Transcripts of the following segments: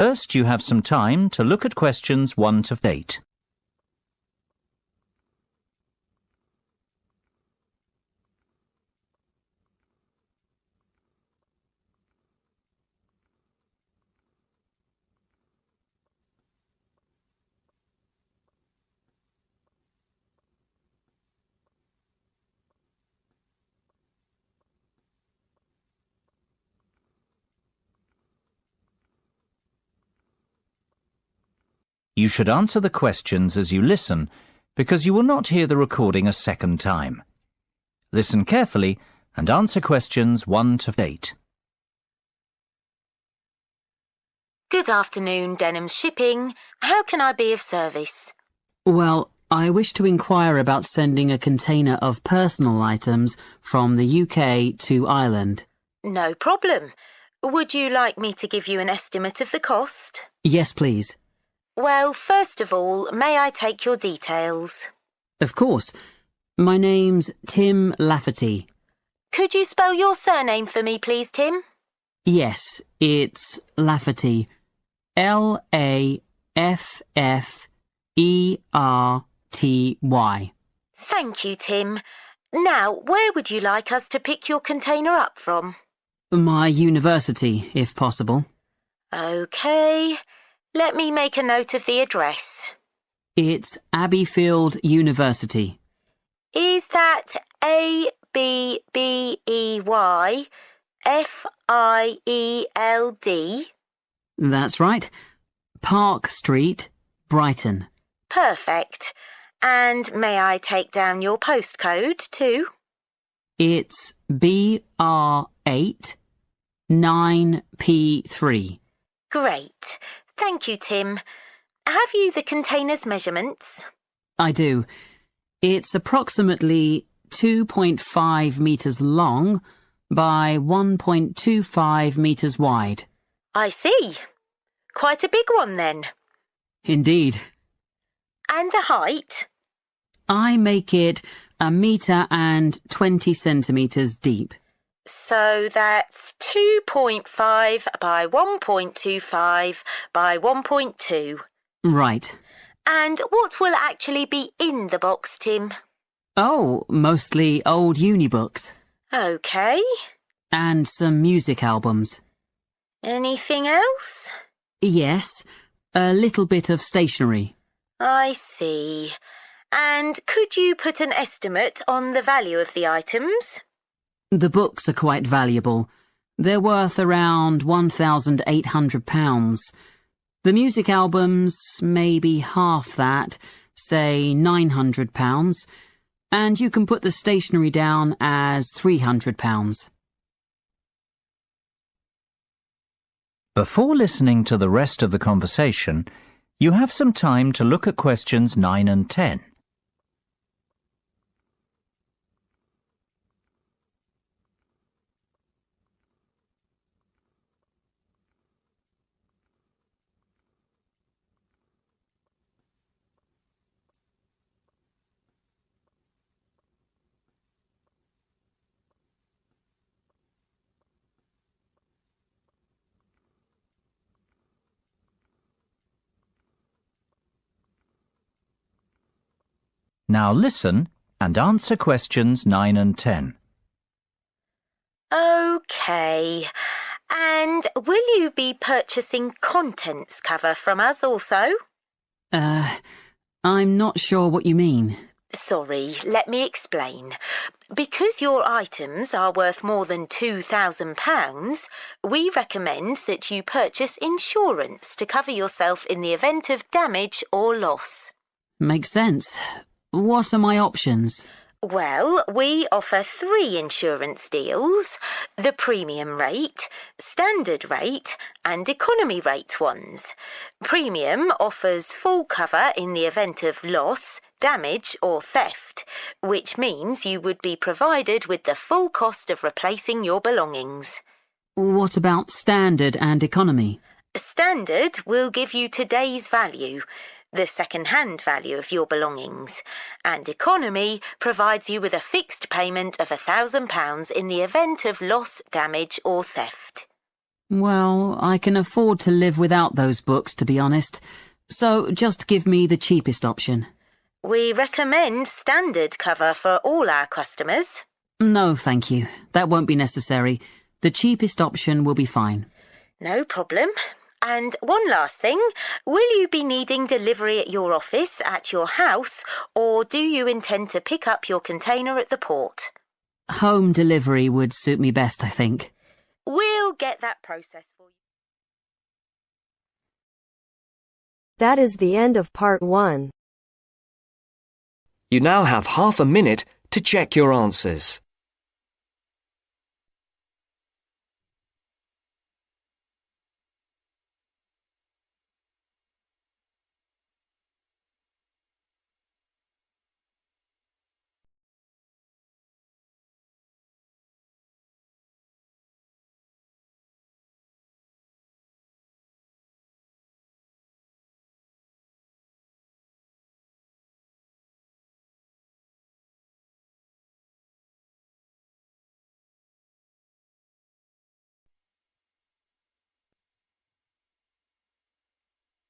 First, you have some time to look at questions 1 to 8. You should answer the questions as you listen, because you will not hear the recording a second time. Listen carefully and answer questions 1 to 8. Good afternoon, Denham's Shipping. How can I be of service? Well, I wish to inquire about sending a container of personal items from the UK to Ireland. No problem. Would you like me to give you an estimate of the cost? Yes, please. Well, first of all, may I take your details? Of course. My name's Tim Lafferty. Could you spell your surname for me, please, Tim? Yes, it's Lafferty. L-A-F-F-E-R-T-Y. Thank you, Tim. Now, where would you like us to pick your container up from? My university, if possible. OK. Let me make a note of the address. It's Abbeyfield University. Is that A-B-B-E-Y-F-I-E-L-D? That's right. Park Street, Brighton. Perfect. And may I take down your postcode too? It's BR8 9P3. Great. Thank you, Tim. Have you the container's measurements? I do. It's approximately 2.5 metres long by 1.25 metres wide. I see. Quite a big one then. Indeed. And the height? I make it 1.20 metres deep. So that's 2.5 by 1.25 by 1.2. Right. And what will actually be in the box, Tim? Oh, mostly old uni books. OK. And some music albums. Anything else? Yes, a little bit of stationery. I see. And could you put an estimate on the value of the items? The books are quite valuable. They're worth around £1,800. The music albums, maybe half that, say £900. And you can put the stationery down as £300. Before listening to the rest of the conversation, you have some time to look at questions 9 and 10. Now listen and answer questions 9 and 10. OK. And will you be purchasing contents cover from us also? I'm not sure what you mean. Sorry, let me explain. Because your items are worth more than £2,000, we recommend that you purchase insurance to cover yourself in the event of damage or loss. Makes sense. What are my options? Well, we offer 3 insurance deals: the premium rate, standard rate and economy rate ones. Premium offers full cover in the event of loss, damage or theft, which means you would be provided with the full cost of replacing your belongings. What about standard and economy? Standard will give you today's value, the second-hand value of your belongings, and economy provides you with a fixed payment of £1,000 in the event of loss, damage or theft. Well, I can afford to live without those books, to be honest. So just give me the cheapest option. We recommend standard cover for all our customers. No, thank you. That won't be necessary. The cheapest option will be fine. No problem. And one last thing, will you be needing delivery at your office, at your house, or do you intend to pick up your container at the port? Home delivery would suit me best, I think. We'll get that process for you. That is the end of part 1. You now have half a minute to check your answers.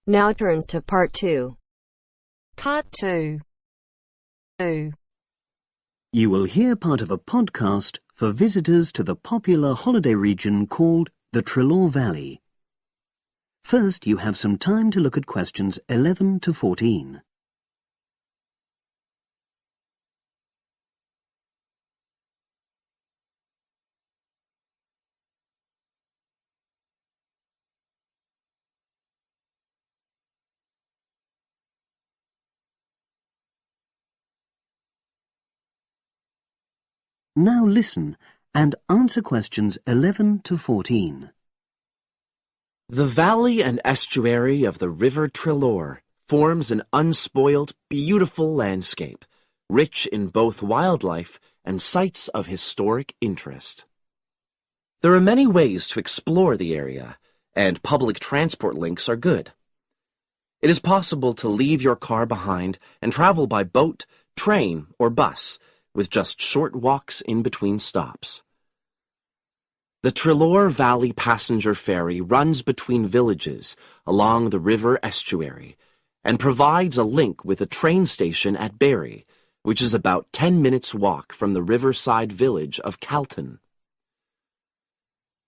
Now turns to part 2. Part 2. You will hear part of a podcast for visitors to the popular holiday region called the Treloar Valley. First, you have some time to look at questions 11 to 14. Now listen and answer questions 11 to 14. The valley and estuary of the River Treloar forms an unspoiled, beautiful landscape, rich in both wildlife and sites of historic interest. There are many ways to explore the area, and public transport links are good. It is possible to leave your car behind and travel by boat, train, or bus, with just short walks in between stops. The Treloar Valley Passenger Ferry runs between villages along the river estuary and provides a link with a train station at Barry, which is about 10 minutes' walk from the riverside village of Calton.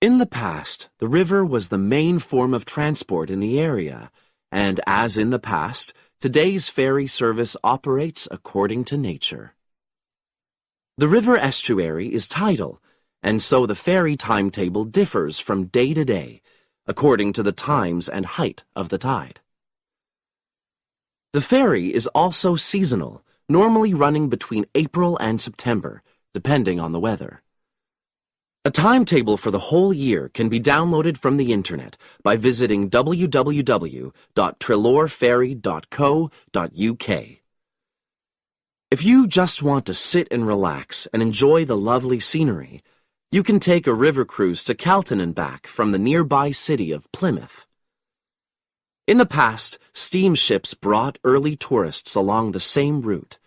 In the past, the river was the main form of transport in the area, and as in the past, today's ferry service operates according to nature. The river estuary is tidal, and so the ferry timetable differs from day to day, according to the times and height of the tide. The ferry is also seasonal, normally running between April and September, depending on the weather. A timetable for the whole year can be downloaded from the internet by visiting www.treloarferry.co.uk. If you just want to sit and relax and enjoy the lovely scenery, you can take a river cruise to Calton and back from the nearby city of Plymouth. In the past, steamships brought early tourists along the same route.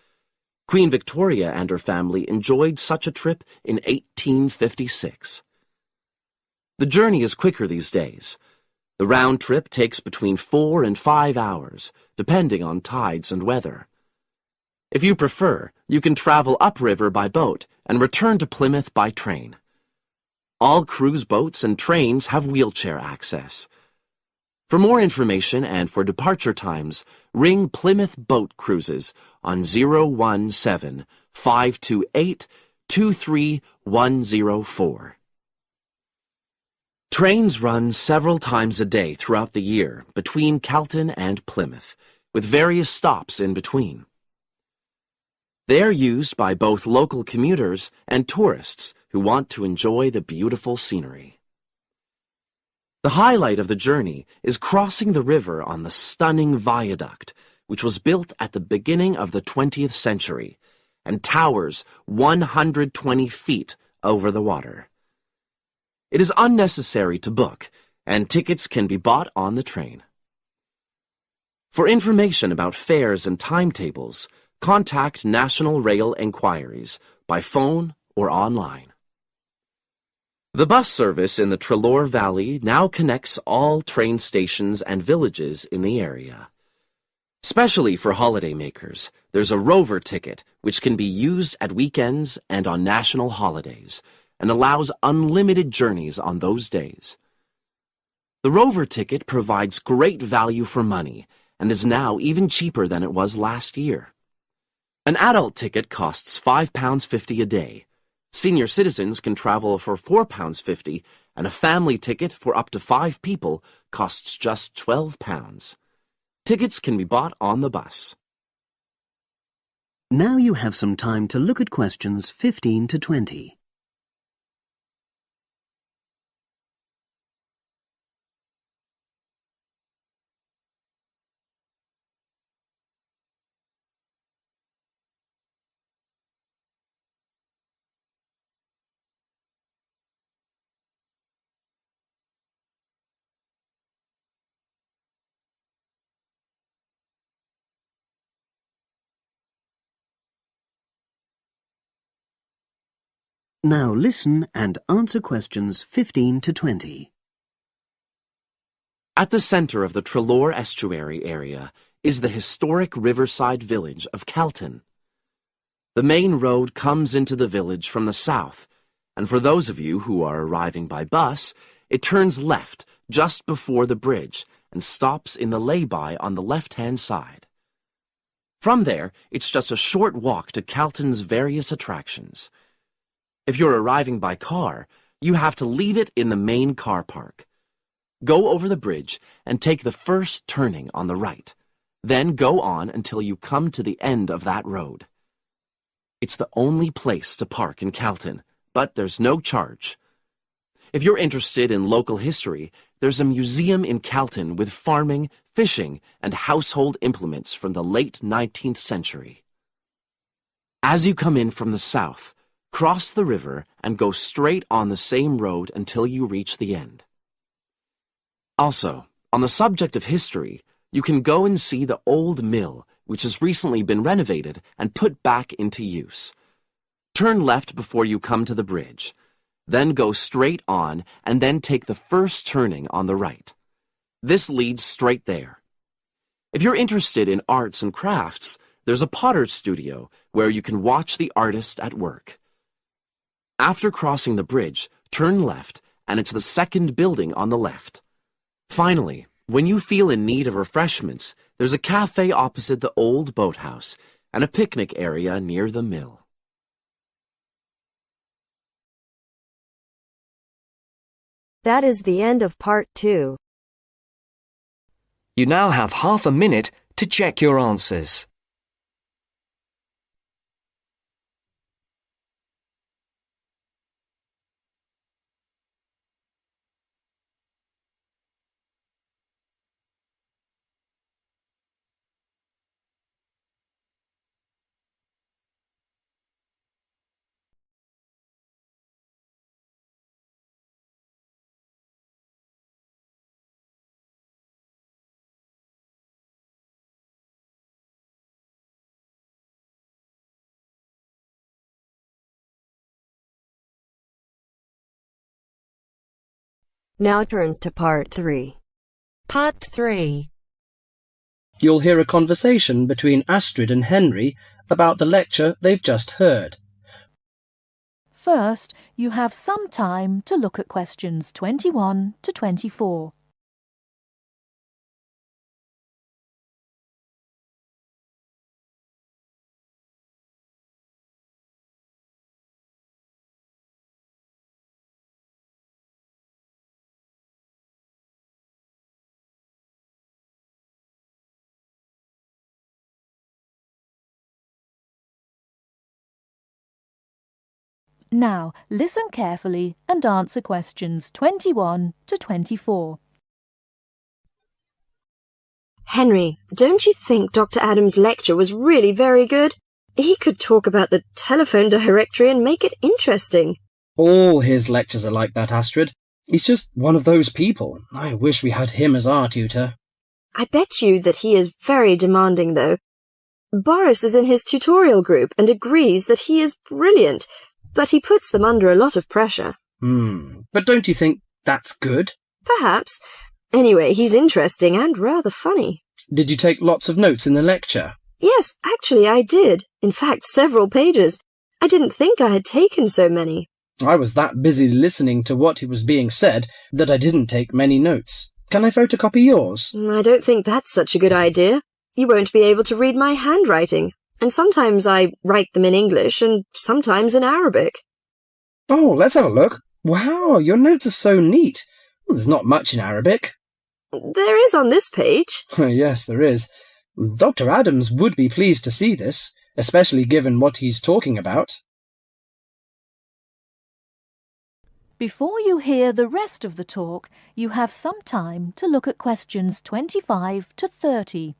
Queen Victoria and her family enjoyed such a trip in 1856. The journey is quicker these days. The round trip takes between 4 and 5 hours, depending on tides and weather. If you prefer, you can travel upriver by boat and return to Plymouth by train. All cruise boats and trains have wheelchair access. For more information and for departure times, ring Plymouth Boat Cruises on 017-528-23104. Trains run several times a day throughout the year between Calton and Plymouth, with various stops in between. They are used by both local commuters and tourists who want to enjoy the beautiful scenery. The highlight of the journey is crossing the river on the stunning viaduct, which was built at the beginning of the 20th century and towers 120 feet over the water. It is unnecessary to book, and tickets can be bought on the train. For information about fares and timetables, contact National Rail Enquiries by phone or online. The bus service in the Trelaw Valley now connects all train stations and villages in the area. Especially for holidaymakers, there's a Rover ticket which can be used at weekends and on national holidays and allows unlimited journeys on those days. The Rover ticket provides great value for money and is now even cheaper than it was last year. An adult ticket costs £5.50 a day. Senior citizens can travel for £4.50, and a family ticket for up to 5 people costs just £12. Tickets can be bought on the bus. Now you have some time to look at questions 15 to 20. Now listen and answer questions 15 to 20. At the center of the Trelaw Estuary area is the historic riverside village of Calton. The main road comes into the village from the south, and for those of you who are arriving by bus, it turns left just before the bridge and stops in the lay-by on the left-hand side. From there, it's just a short walk to Calton's various attractions. If you're arriving by car, you have to leave it in the main car park. Go over the bridge and take the first turning on the right. Then go on until you come to the end of that road. It's the only place to park in Calton, but there's no charge. If you're interested in local history, there's a museum in Calton with farming, fishing, and household implements from the late 19th century. As you come in from the south, cross the river and go straight on the same road until you reach the end. Also, on the subject of history, you can go and see the old mill, which has recently been renovated and put back into use. Turn left before you come to the bridge. Then go straight on and then take the first turning on the right. This leads straight there. If you're interested in arts and crafts, there's a potter's studio where you can watch the artist at work. After crossing the bridge, turn left, and it's the second building on the left. Finally, when you feel in need of refreshments, there's a cafe opposite the old boathouse and a picnic area near the mill. That is the end of part 2. You now have half a minute to check your answers. Now turns to part 3. Part 3. You'll hear a conversation between Astrid and Henry about the lecture they've just heard. First, you have some time to look at questions 21 to 24. Now, listen carefully and answer questions 21 to 24. Henry, don't you think Dr. Adams' lecture was really very good? He could talk about the telephone directory and make it interesting. All his lectures are like that, Astrid. He's just one of those people. I wish we had him as our tutor. I bet you that he is very demanding, though. Boris is in his tutorial group and agrees that he is brilliant, but he puts them under a lot of pressure. But don't you think that's good? Perhaps. Anyway, he's interesting and rather funny. Did you take lots of notes in the lecture? Yes, actually I did. In fact, several pages. I didn't think I had taken so many. I was that busy listening to what was being said that I didn't take many notes. Can I photocopy yours? I don't think that's such a good idea. You won't be able to read my handwriting, and sometimes I write them in English and sometimes in Arabic. Oh, let's have a look. Wow, your notes are so neat. Well, there's not much in Arabic. There is on this page. Yes, there is. Dr. Adams would be pleased to see this, especially given what he's talking about. Before you hear the rest of the talk, you have some time to look at questions 25 to 30.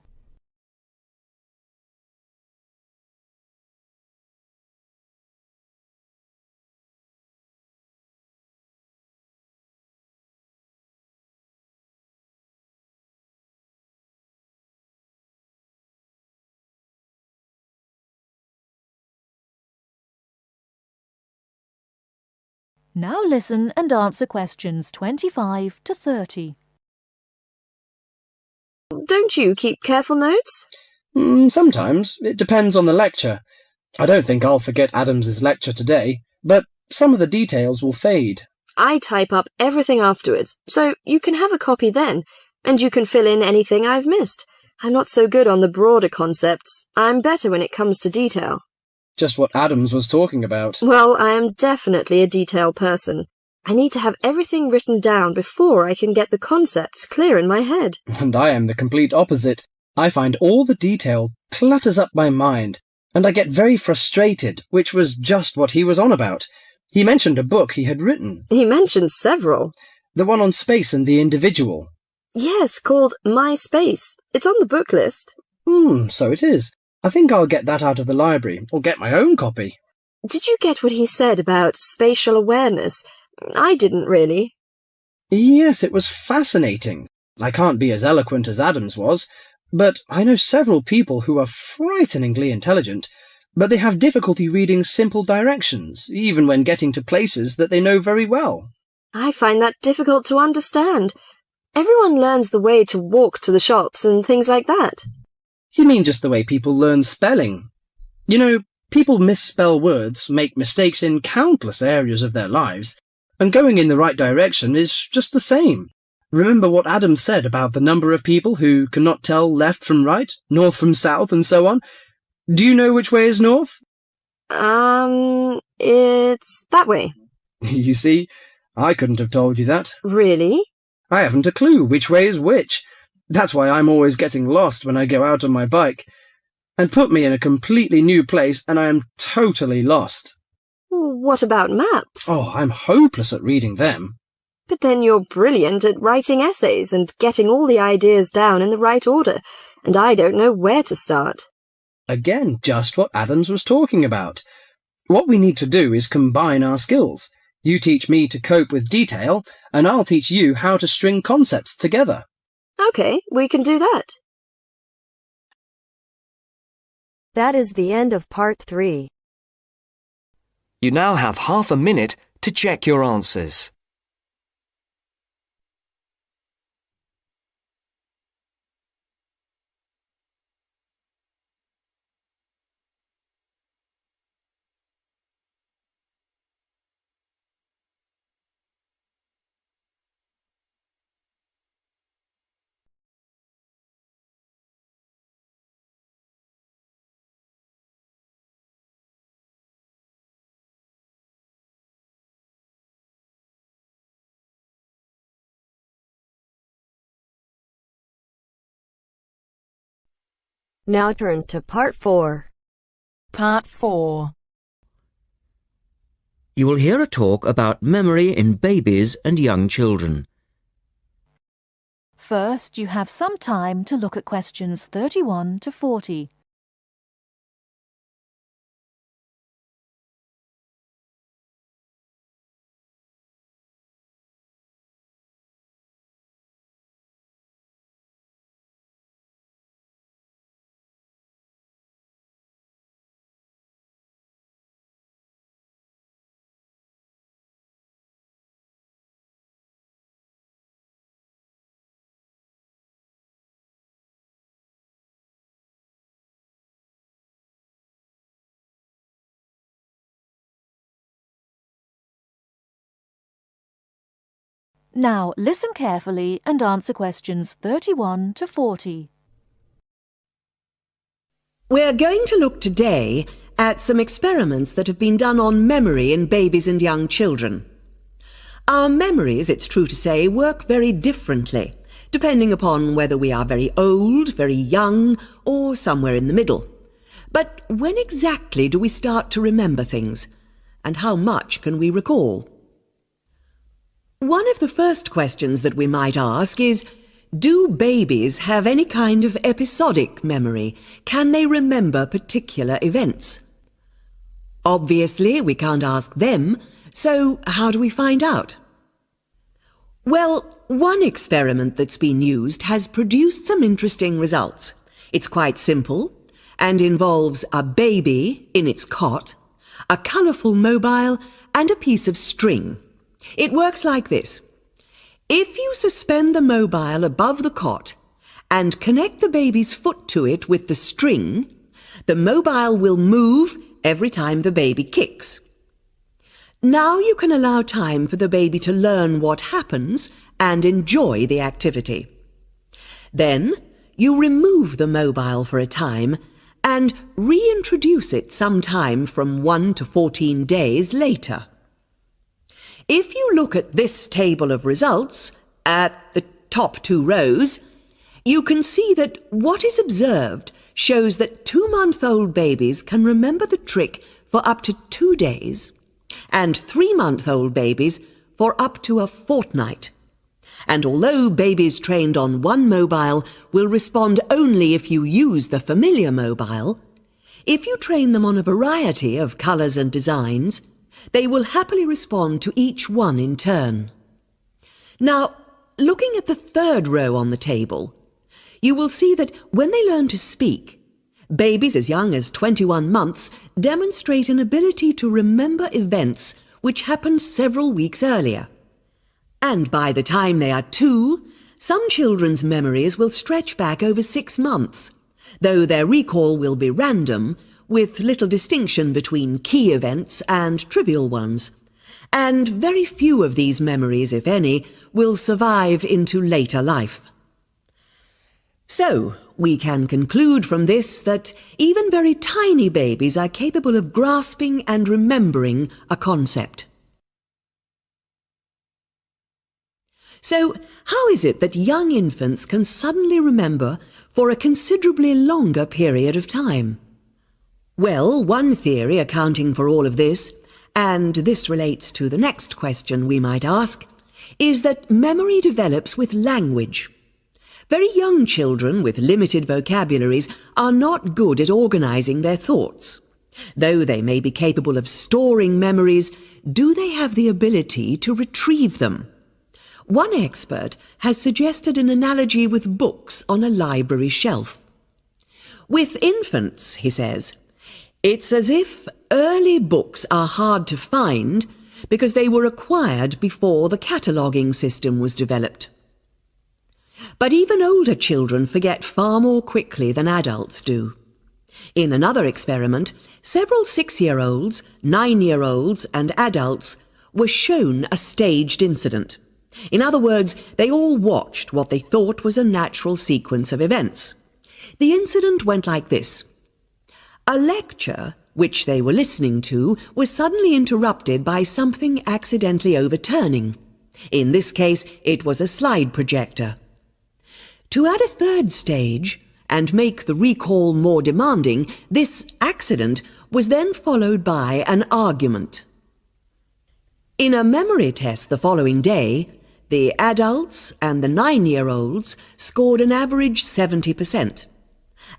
Now listen and answer questions 25 to 30. Don't you keep careful notes? Sometimes. It depends on the lecture. I don't think I'll forget Adams's lecture today, but some of the details will fade. I type up everything afterwards, so you can have a copy then, and you can fill in anything I've missed. I'm not so good on the broader concepts. I'm better when it comes to detail. Just what Adams was talking about. Well, I am definitely a detail person. I need to have everything written down before I can get the concepts clear in my head. And I am the complete opposite. I find all the detail clutters up my mind, and I get very frustrated, which was just what he was on about. He mentioned a book he had written. He mentioned several. The one on space and the individual. Yes, called My Space. It's on the book list. So it is. I think I'll get that out of the library, or get my own copy. Did you get what he said about spatial awareness? I didn't really. Yes, it was fascinating. I can't be as eloquent as Adams was, but I know several people who are frighteningly intelligent, but they have difficulty reading simple directions, even when getting to places that they know very well. I find that difficult to understand. Everyone learns the way to walk to the shops and things like that. You mean just the way people learn spelling? You know, people misspell words, make mistakes in countless areas of their lives, and going in the right direction is just the same. Remember what Adams said about the number of people who cannot tell left from right, north from south, and so on? Do you know which way is north? It's that way. You see, I couldn't have told you that. Really? I haven't a clue which way is which. That's why I'm always getting lost when I go out on my bike. And put me in a completely new place and I am totally lost. What about maps? Oh, I'm hopeless at reading them. But then you're brilliant at writing essays and getting all the ideas down in the right order, and I don't know where to start. Again, just what Adams was talking about. What we need to do is combine our skills. You teach me to cope with detail, and I'll teach you how to string concepts together. Okay, we can do that. That is the end of part 3. You now have half a minute to check your answers. Now turns to part 4. Part 4. You will hear a talk about memory in babies and young children. First, you have some time to look at questions 31 to 40. Now listen carefully and answer questions 31 to 40. We're going to look today at some experiments that have been done on memory in babies and young children. Our memories, it's true to say, work very differently, depending upon whether we are very old, very young, or somewhere in the middle. But when exactly do we start to remember things? And how much can we recall? One of the first questions that we might ask is, do babies have any kind of episodic memory? Can they remember particular events? Obviously, we can't ask them, so how do we find out? Well, one experiment that's been used has produced some interesting results. It's quite simple and involves a baby in its cot, a colourful mobile, and a piece of string. It works like this. If you suspend the mobile above the cot and connect the baby's foot to it with the string, the mobile will move every time the baby kicks. Now you can allow time for the baby to learn what happens and enjoy the activity. Then you remove the mobile for a time and reintroduce it sometime from 1 to 14 days later. If you look at this table of results, at the top 2 rows, you can see that what is observed shows that 2-month-old babies can remember the trick for up to 2 days, and 3-month-old babies for up to a fortnight. And although babies trained on one mobile will respond only if you use the familiar mobile, if you train them on a variety of colours and designs, they will happily respond to each one in turn. Now, looking at the 3rd row on the table, you will see that when they learn to speak, babies as young as 21 months demonstrate an ability to remember events which happened several weeks earlier. And by the time they are 2, some children's memories will stretch back over 6 months, though their recall will be random, with little distinction between key events and trivial ones. And very few of these memories, if any, will survive into later life. So, we can conclude from this that even very tiny babies are capable of grasping and remembering a concept. So, how is it that young infants can suddenly remember for a considerably longer period of time? Well, one theory accounting for all of this, and this relates to the next question we might ask, is that memory develops with language. Very young children with limited vocabularies are not good at organising their thoughts. Though they may be capable of storing memories, do they have the ability to retrieve them? One expert has suggested an analogy with books on a library shelf. With infants, he says, it's as if early books are hard to find because they were acquired before the cataloguing system was developed. But even older children forget far more quickly than adults do. In another experiment, several 6-year-olds, 9-year-olds, and adults were shown a staged incident. In other words, they all watched what they thought was a natural sequence of events. The incident went like this. A lecture, which they were listening to, was suddenly interrupted by something accidentally overturning. In this case, it was a slide projector. To add a 3rd stage, and make the recall more demanding, this accident was then followed by an argument. In a memory test the following day, the adults and the 9-year-olds scored an average 70%,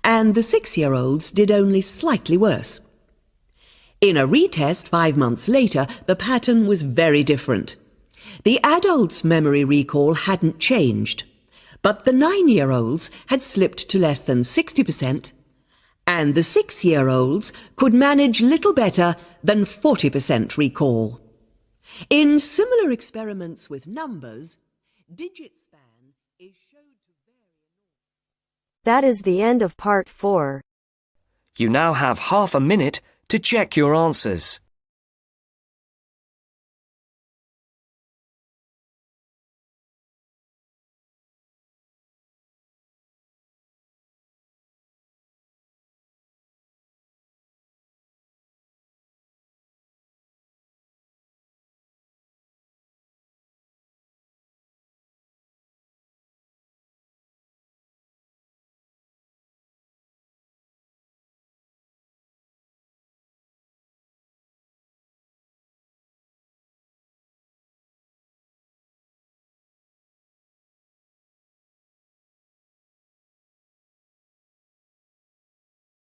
and the 6-year-olds did only slightly worse. In a retest 5 months later, the pattern was very different. The adults' memory recall hadn't changed, but the 9-year-olds had slipped to less than 60%, and the 6-year-olds could manage little better than 40% recall. In similar experiments with numbers, digit span is shown to vary. That is the end of part 4. You now have half a minute to check your answers.